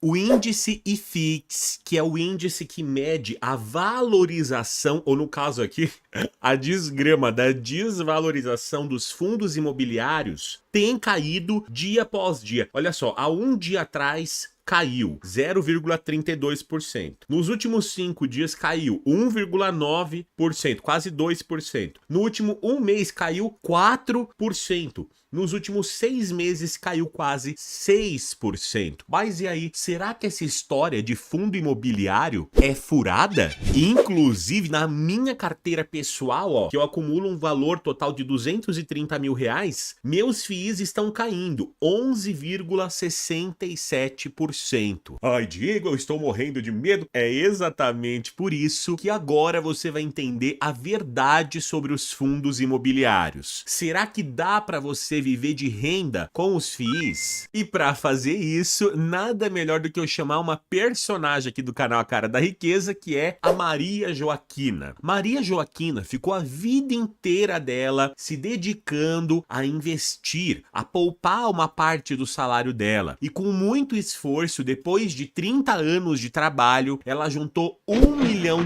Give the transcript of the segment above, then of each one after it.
O índice IFIX, que é o índice que mede a valorização, ou no caso aqui, a desgrama da desvalorização dos fundos imobiliários, tem caído dia após dia. Olha só, há um dia atrás caiu 0,32%. Nos últimos 5 dias caiu 1,9%, quase 2%. No último um mês caiu 4%. Nos últimos 6 meses caiu quase 6%. Mas e aí, será que essa história de fundo imobiliário é furada? Inclusive, na minha carteira pessoal, ó, que eu acumulo um valor total de 230 mil reais, meus FIIs estão caindo 11,67%. Ai, Diego, eu estou morrendo de medo. É exatamente por isso que agora você vai entender a verdade sobre os fundos imobiliários. Será que dá para você viver de renda com os FIIs? E para fazer isso, nada melhor do que eu chamar uma personagem aqui do canal A Cara da Riqueza, que é a Maria Joaquina. Maria Joaquina ficou a vida inteira dela se dedicando a investir, a poupar uma parte do salário dela. E com muito esforço, depois de 30 anos de trabalho, ela juntou R$1 milhão.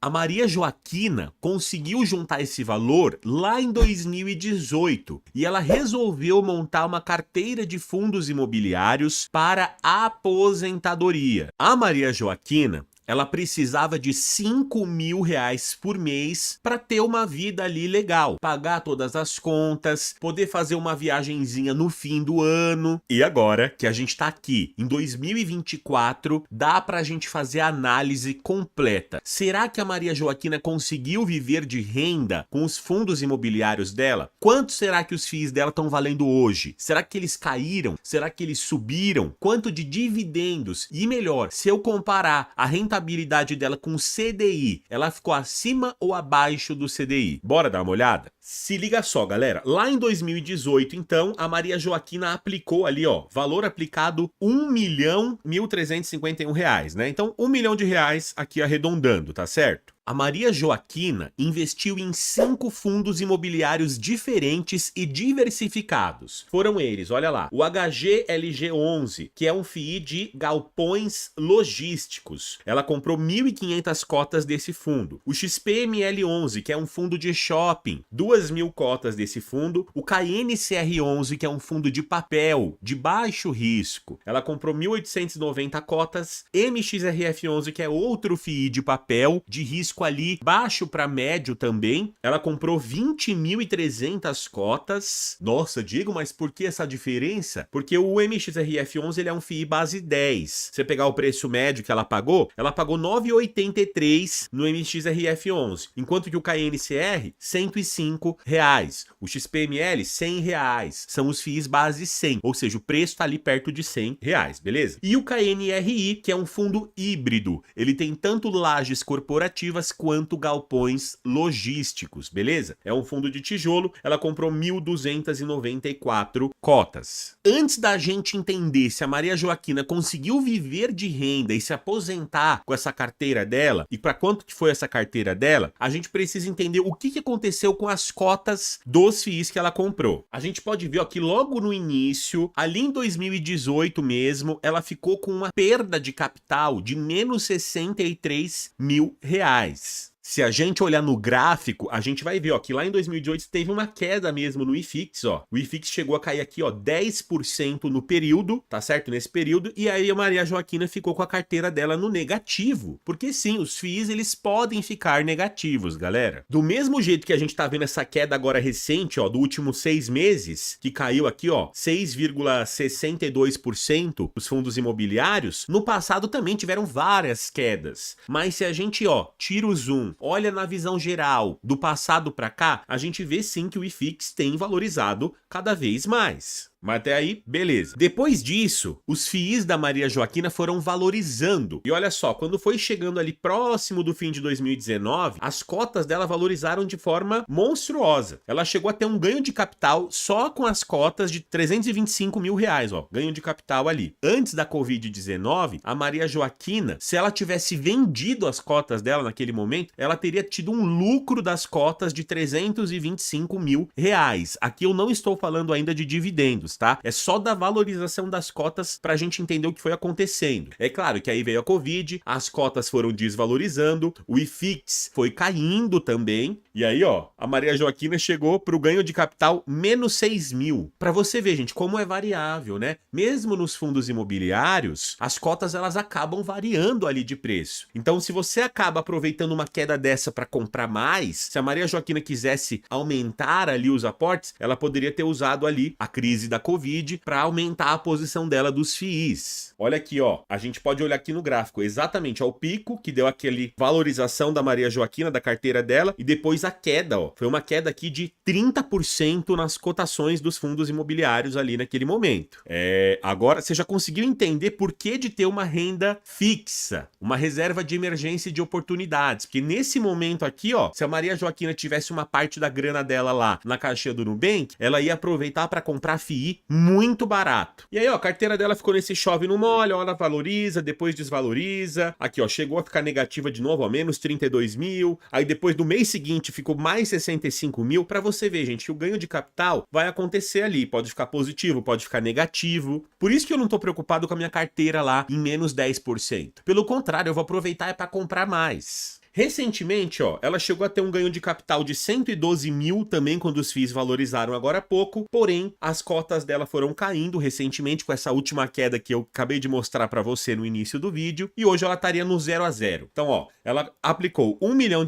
A Maria Joaquina conseguiu juntar esse valor lá em 2018 e ela resolveu montar uma carteira de fundos imobiliários para aposentadoria. A Maria Joaquina, ela precisava de R$5 mil por mês para ter uma vida ali legal, pagar todas as contas, poder fazer uma viagenzinha no fim do ano. E agora que a gente tá aqui em 2024, dá pra gente fazer a análise completa. Será que a Maria Joaquina conseguiu viver de renda com os fundos imobiliários dela? Quanto será que os FIIs dela estão valendo hoje? Será que eles caíram? Será que eles subiram? Quanto de dividendos? E melhor, se eu comparar a rentabilidade dela com o CDI, ela ficou acima ou abaixo do CDI? Bora dar uma olhada? Se liga só, galera. Lá em 2018, então, a Maria Joaquina aplicou ali, ó, valor aplicado R$1.151, né? Então, R$1 milhão aqui arredondando, tá certo? A Maria Joaquina investiu em 5 fundos imobiliários diferentes e diversificados. Foram eles, olha lá, o HGLG11, que é um FII de galpões logísticos. Ela comprou 1.500 cotas desse fundo. O XPML11, que é um fundo de shopping, 2.000 cotas desse fundo. O KNCR11, que é um fundo de papel, de baixo risco. Ela comprou 1.890 cotas. MXRF11, que é outro FII de papel, de risco ali baixo para médio também. Ela comprou 20.300 cotas. Nossa, Diego, mas por que essa diferença? Porque o MXRF11 ele é um FII base 10. Você pegar o preço médio que ela pagou 9,83 no MXRF11, enquanto que o KNCR R$105, o XPML R$100. São os FIIs base 100, ou seja, o preço tá ali perto de R$100, beleza? E o KNRI, que é um fundo híbrido, ele tem tanto lajes corporativas quanto galpões logísticos, beleza? É um fundo de tijolo, ela comprou 1.294 cotas. Antes da gente entender se a Maria Joaquina conseguiu viver de renda e se aposentar com essa carteira dela, e para quanto que foi essa carteira dela, a gente precisa entender o que aconteceu com as cotas dos FIIs que ela comprou. A gente pode ver aqui logo no início, ali em 2018 mesmo, ela ficou com uma perda de capital de menos R$63 mil. Se a gente olhar no gráfico, a gente vai ver, ó, que lá em 2018 teve uma queda mesmo no IFIX, ó. O IFIX chegou a cair aqui, ó, 10% no período, tá certo? Nesse período, e aí a Maria Joaquina ficou com a carteira dela no negativo. Porque sim, os FIIs, eles podem ficar negativos, galera. Do mesmo jeito que a gente tá vendo essa queda agora recente, ó, do último 6 meses, que caiu aqui, ó, 6,62% os fundos imobiliários, no passado também tiveram várias quedas. Mas se a gente, ó, tira o zoom, olha na visão geral do passado para cá, a gente vê sim que o IFIX tem valorizado cada vez mais. Mas até aí, beleza. Depois disso, os FIIs da Maria Joaquina foram valorizando. E olha só, quando foi chegando ali próximo do fim de 2019, as cotas dela valorizaram de forma monstruosa. Ela chegou a ter um ganho de capital só com as cotas de R$325 mil, ó, ganho de capital ali. Antes da Covid-19, a Maria Joaquina, se ela tivesse vendido as cotas dela naquele momento, ela teria tido um lucro das cotas de R$325 mil. Aqui eu não estou falando ainda de dividendos, dados, tá? É só da valorização das cotas pra gente entender o que foi acontecendo. É claro que aí veio a Covid, as cotas foram desvalorizando, o IFIX foi caindo também, e aí, ó, a Maria Joaquina chegou pro ganho de capital menos 6 mil. Pra você ver, gente, como é variável, né? Mesmo nos fundos imobiliários, as cotas elas acabam variando ali de preço. Então, se você acaba aproveitando uma queda dessa para comprar mais, se a Maria Joaquina quisesse aumentar ali os aportes, ela poderia ter usado ali a crise da Covid para aumentar a posição dela dos FIIs. Olha aqui, ó, a gente pode olhar aqui no gráfico exatamente ao pico, que deu aquele valorização da Maria Joaquina, da carteira dela, e depois a queda, ó. Foi uma queda aqui de 30% nas cotações dos fundos imobiliários ali naquele momento. Agora você já conseguiu entender por que de ter uma renda fixa, uma reserva de emergência e de oportunidades, porque nesse momento aqui, ó, se a Maria Joaquina tivesse uma parte da grana dela lá na caixinha do Nubank, ela ia aproveitar para comprar FII muito barato. E aí, ó, a carteira dela ficou nesse chove no molho, ó, ela valoriza, depois desvaloriza. Aqui, ó, chegou a ficar negativa de novo, ó, menos 32 mil. Aí depois do mês seguinte ficou mais 65 mil. Para você ver, gente, que o ganho de capital vai acontecer ali. Pode ficar positivo, pode ficar negativo. Por isso que eu não tô preocupado com a minha carteira lá em menos 10%. Pelo contrário, eu vou aproveitar para comprar mais. Recentemente, ó, ela chegou a ter um ganho de capital de 112 mil também quando os FIIs valorizaram agora há pouco, porém as cotas dela foram caindo recentemente com essa última queda que eu acabei de mostrar para você no início do vídeo, e hoje ela estaria no 0 a 0. Então, ó, ela aplicou R$1 milhão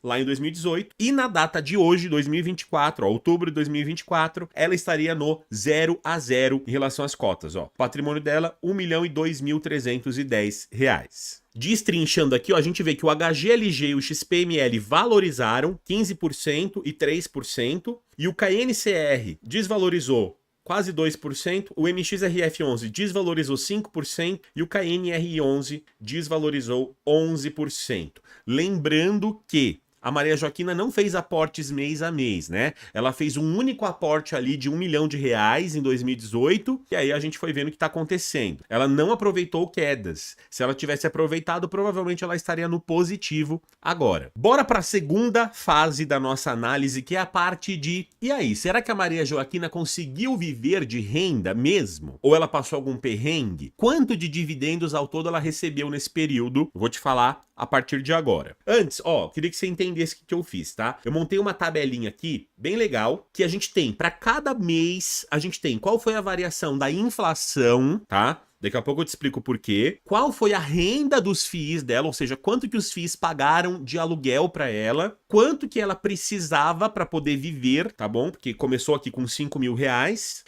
lá em 2018 e na data de hoje, 2024, ó, outubro de 2024, ela estaria no 0 a 0 em relação às cotas, ó. O patrimônio dela, R$1.002.310. Destrinchando aqui, ó, a gente vê que o HGLG e o XPML valorizaram 15% e 3%, e o KNCR desvalorizou quase 2%, o MXRF11 desvalorizou 5% e o KNRI11 desvalorizou 11%. Lembrando que a Maria Joaquina não fez aportes mês a mês, né? Ela fez um único aporte ali de R$1 milhão em 2018, e aí a gente foi vendo o que tá acontecendo. Ela não aproveitou quedas. Se ela tivesse aproveitado, provavelmente ela estaria no positivo agora. Bora para a segunda fase da nossa análise, que é a parte de... E aí, será que a Maria Joaquina conseguiu viver de renda mesmo? Ou ela passou algum perrengue? Quanto de dividendos ao todo ela recebeu nesse período? Eu vou te falar a partir de agora. Antes, ó, queria que você entendesse o que eu fiz, tá? Eu montei uma tabelinha aqui, bem legal, que a gente tem, para cada mês, a gente tem qual foi a variação da inflação, tá? Daqui a pouco eu te explico por quê. Qual foi a renda dos FIIs dela, ou seja, quanto que os FIIs pagaram de aluguel para ela, quanto que ela precisava para poder viver, tá bom? Porque começou aqui com R$5 mil,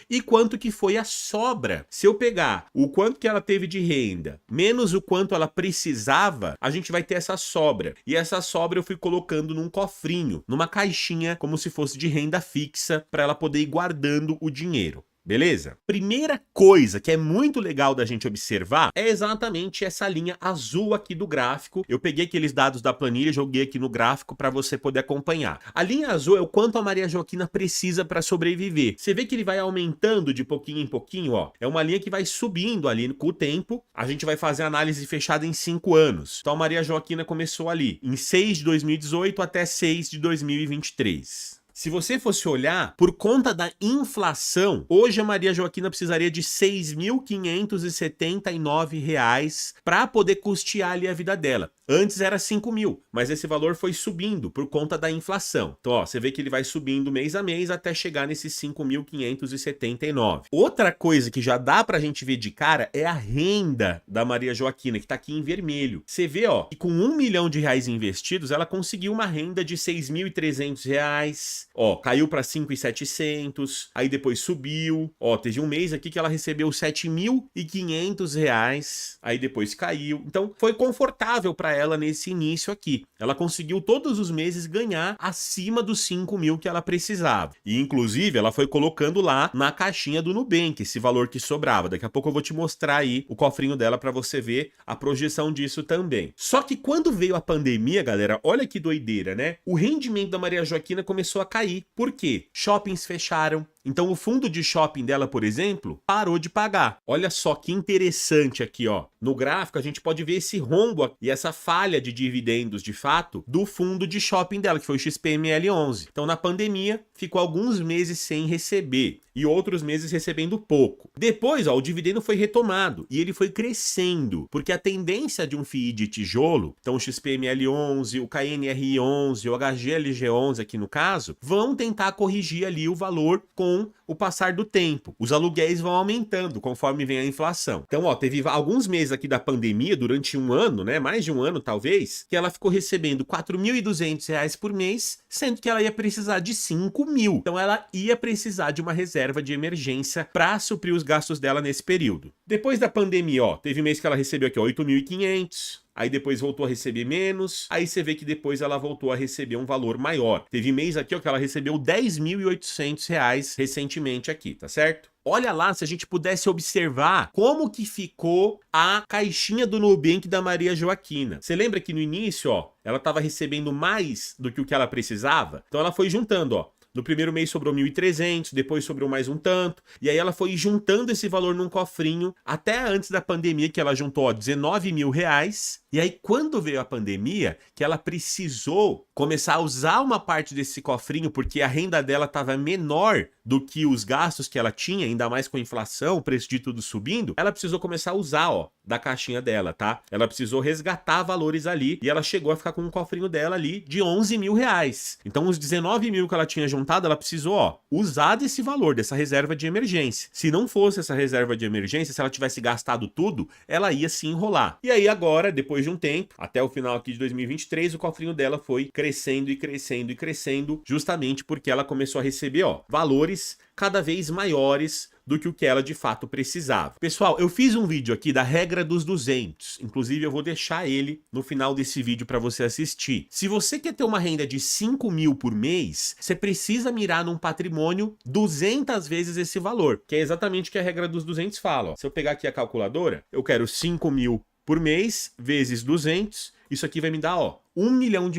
e quanto que foi a sobra. Se eu pegar o quanto que ela teve de renda, menos o quanto ela precisava, a gente vai ter essa sobra. E essa sobra eu fui colocando num cofrinho, numa caixinha, como se fosse de renda fixa, para ela poder ir guardando o dinheiro. Beleza? Primeira coisa que é muito legal da gente observar é exatamente essa linha azul aqui do gráfico. Eu peguei aqueles dados da planilha, joguei aqui no gráfico para você poder acompanhar. A linha azul é o quanto a Maria Joaquina precisa para sobreviver. Você vê que ele vai aumentando de pouquinho em pouquinho, ó. É uma linha que vai subindo ali com o tempo. A gente vai fazer análise fechada em 5 anos. Então a Maria Joaquina começou ali em 6 de 2018 até 6 de 2023. Se você fosse olhar, por conta da inflação, hoje a Maria Joaquina precisaria de R$ 6.579 para poder custear ali a vida dela. Antes era 5 mil, mas esse valor foi subindo por conta da inflação. Então, ó, você vê que ele vai subindo mês a mês até chegar nesses 5.579. Outra coisa que já dá pra gente ver de cara é a renda da Maria Joaquina, que tá aqui em vermelho. Você vê, ó, que com R$1 milhão investidos, ela conseguiu uma renda de R$ 6.300. Ó, caiu para 5.700, aí depois subiu. Ó, teve um mês aqui que ela recebeu R$ 7.500, aí depois caiu. Então, foi confortável para ela nesse início aqui. Ela conseguiu todos os meses ganhar acima dos 5 mil que ela precisava. E, inclusive, ela foi colocando lá na caixinha do Nubank esse valor que sobrava. Daqui a pouco eu vou te mostrar aí o cofrinho dela para você ver a projeção disso também. Só que quando veio a pandemia, galera, olha que doideira, né? O rendimento da Maria Joaquina começou a cair. Por quê? Shoppings fecharam, Então o fundo de shopping dela, por exemplo, parou de pagar. Olha só que interessante aqui, ó. No gráfico a gente pode ver esse rombo e essa falha de dividendos, de fato, do fundo de shopping dela, que foi o XPML11. Então na pandemia ficou alguns meses sem receber e outros meses recebendo pouco. Depois, ó, o dividendo foi retomado e ele foi crescendo, porque a tendência de um FII de tijolo, então o XPML11, o KNRI11, o HGLG11 aqui no caso, vão tentar corrigir ali o valor com o passar do tempo. Os aluguéis vão aumentando conforme vem a inflação. Então, ó, teve alguns meses aqui da pandemia, durante um ano, né, mais de um ano talvez, que ela ficou recebendo R$ 4.200 por mês, sendo que ela ia precisar de 5.000. Então ela ia precisar de uma reserva de emergência para suprir os gastos dela nesse período. Depois da pandemia, ó, teve mês que ela recebeu aqui, ó, 8.500. Aí depois voltou a receber menos, aí você vê que depois ela voltou a receber um valor maior. Teve mês aqui, ó, que ela recebeu R$ 10.800 recentemente aqui, tá certo? Olha lá, se a gente pudesse observar como que ficou a caixinha do Nubank da Maria Joaquina. Você lembra que no início, ó, ela estava recebendo mais do que o que ela precisava? Então ela foi juntando, ó. No primeiro mês sobrou 1.300, depois sobrou mais um tanto, e aí ela foi juntando esse valor num cofrinho, até antes da pandemia, que ela juntou, ó, R$19.000, e aí quando veio a pandemia, que ela precisou começar a usar uma parte desse cofrinho, porque a renda dela estava menor do que os gastos que ela tinha, ainda mais com a inflação, o preço de tudo subindo, ela precisou começar a usar, ó, da caixinha dela, tá? Ela precisou resgatar valores ali, e ela chegou a ficar com um cofrinho dela ali de R$11.000. Então os 19.000 que ela tinha juntado, ela precisou, ó, usar desse valor, dessa reserva de emergência. Se não fosse essa reserva de emergência, se ela tivesse gastado tudo, ela ia se enrolar. E aí agora, depois de um tempo, até o final aqui de 2023, o cofrinho dela foi crescendo e crescendo e crescendo, justamente porque ela começou a receber, ó, valores cada vez maiores do que o que ela de fato precisava. Pessoal, eu fiz um vídeo aqui da regra dos 200, inclusive eu vou deixar ele no final desse vídeo para você assistir. Se você quer ter uma renda de 5.000 por mês, você precisa mirar num patrimônio 200 vezes esse valor, que é exatamente o que a regra dos 200 fala. Ó. Se eu pegar aqui a calculadora, eu quero 5.000 por mês vezes 200, isso aqui vai me dar, ó, R$1 milhão.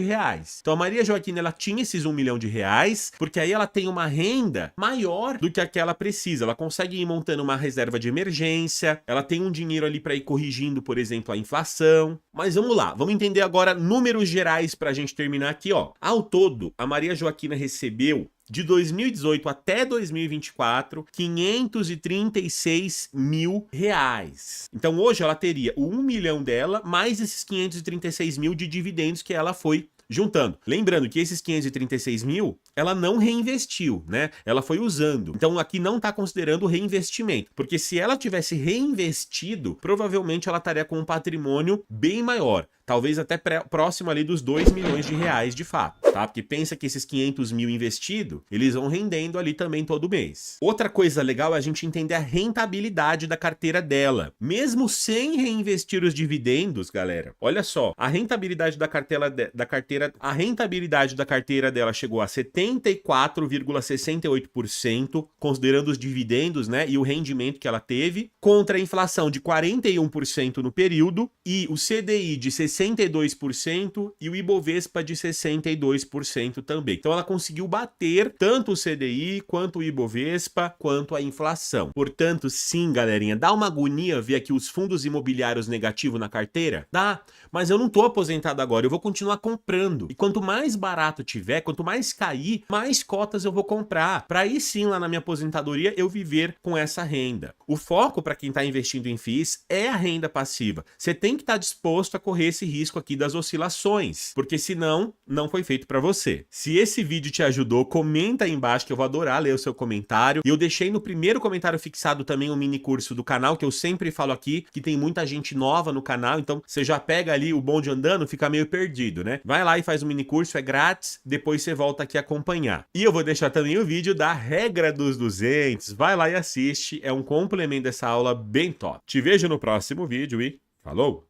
Então a Maria Joaquina, ela tinha esses R$1 milhão, porque aí ela tem uma renda maior do que a que ela precisa. Ela consegue ir montando uma reserva de emergência, ela tem um dinheiro ali para ir corrigindo, por exemplo, a inflação. Mas vamos lá, vamos entender agora números gerais para a gente terminar aqui, ó. Ao todo, a Maria Joaquina recebeu de 2018 até 2024, R$536.000. Então hoje ela teria o 1 milhão dela, mais esses 536.000 de dividendos que ela foi juntando. Lembrando que esses 536.000, ela não reinvestiu, né? Ela foi usando. Então aqui não está considerando reinvestimento, porque se ela tivesse reinvestido, provavelmente ela estaria com um patrimônio bem maior. Talvez até próximo ali dos R$2 milhões de fato, tá? Porque pensa que esses 500.000 investido, eles vão rendendo ali também todo mês. Outra coisa legal é a gente entender a rentabilidade da carteira dela. Mesmo sem reinvestir os dividendos, galera, olha só, a rentabilidade da carteira dela chegou a 74,68%, considerando os dividendos, né, e o rendimento que ela teve, contra a inflação de 41% no período e o CDI de 62% e o Ibovespa de 62% também. Então ela conseguiu bater tanto o CDI, quanto o Ibovespa, quanto a inflação. Portanto, sim, galerinha, dá uma agonia ver aqui os fundos imobiliários negativos na carteira? Dá, mas eu não tô aposentado agora, eu vou continuar comprando. E quanto mais barato tiver, quanto mais cair, mais cotas eu vou comprar. Para aí sim, lá na minha aposentadoria, eu viver com essa renda. O foco para quem está investindo em FIIs é a renda passiva. Você tem que estar disposto a correr esse risco aqui das oscilações, porque senão não foi feito para você. Se esse vídeo te ajudou, comenta aí embaixo que eu vou adorar ler o seu comentário. E eu deixei no primeiro comentário fixado também um mini curso do canal, que eu sempre falo aqui, que tem muita gente nova no canal, então você já pega ali o bonde andando, fica meio perdido, né? Vai lá e faz um mini curso, é grátis, depois você volta aqui a acompanhar. E eu vou deixar também o vídeo da regra dos 200, vai lá e assiste, é um complemento dessa aula bem top. Te vejo no próximo vídeo e falou!